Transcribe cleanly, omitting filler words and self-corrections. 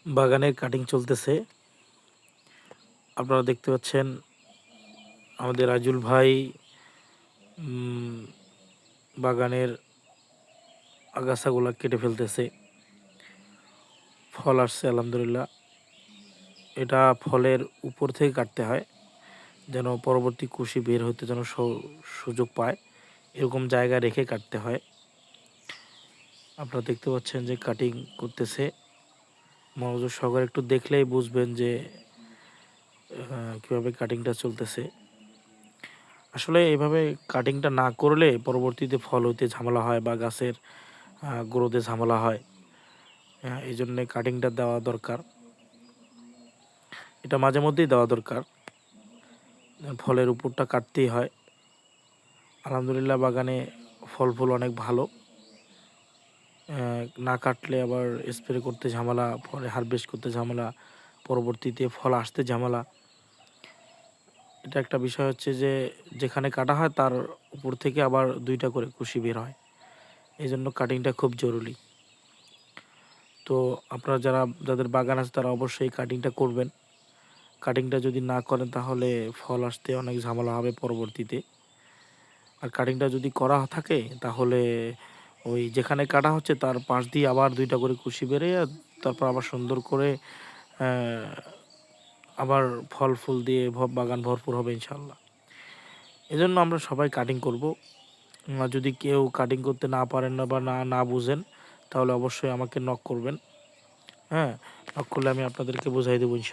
বাগানের কাটিং চলতেছে। আপনারা দেখতে পাচ্ছেন আমাদের রাজুল ভাই বাগানের আগাছাগুলা কেটে ফেলতেছে। ফল আসছে আলহামদুলিল্লাহ। এটা ফলের উপর থেকে কাটতে হয় যেন পরবর্তী কুশি বের হতে যেন সুযোগ পায়, এরকম জায়গা রেখে কাটতে হয়। আপনারা দেখতে পাচ্ছেন যে কাটিং করতেছে। মনোযোগ সহকারে একটু দেখলেই বুঝবেন যে কীভাবে কাটিংটা চলতেছে। আসলে এভাবে কাটিংটা না করলে পরবর্তীতে ফল হইতে ঝামেলা হয় বা গাছের গ্রোথে ঝামেলা হয়। এই জন্যে কাটিংটা দেওয়া দরকার। এটা মাঝে মধ্যেই দেওয়া দরকার। ফলের উপরটা কাটতেই হয়। আলহামদুলিল্লাহ বাগানে ফল ফুল অনেক ভালো। না কাটলে আবার স্প্রে করতে ঝামেলা, পরে হারভেস্ট করতে ঝামেলা, পরবর্তীতে ফল আসতে ঝামেলা। এটা একটা বিষয় হচ্ছে যে যেখানে কাটা হয় তার উপর থেকে আবার 2টা করে কুশি বের হয়। এই জন্য কাটিংটা খুব জরুরি। তো আপনারা যাদের বাগান আছে তারা অবশ্যই কাটিংটা করবেন। কাটিংটা যদি না করেন তাহলে ফল আসতে অনেক ঝামেলা হবে পরবর্তীতে। আর কাটিংটা যদি করা থাকে তাহলে ওই যেখানে কাটা হচ্ছে তার পাশ দিয়ে আবার 2টা করে কুশি বেরিয়ে তারপর আবার সুন্দর করে আবার ফল ফুল দিয়ে বাগান ভরপুর হবে ইনশাল্লাহ। এজন্য আমরা সবাই কাটিং করব। যদি কেউ কাটিং করতে না পারেন না বা না বুঝেন তাহলে অবশ্যই আমাকে নক করবেন। হ্যাঁ, নক করলে আমি আপনাদেরকে বুঝাই দেবো ইনশাল্লাহ।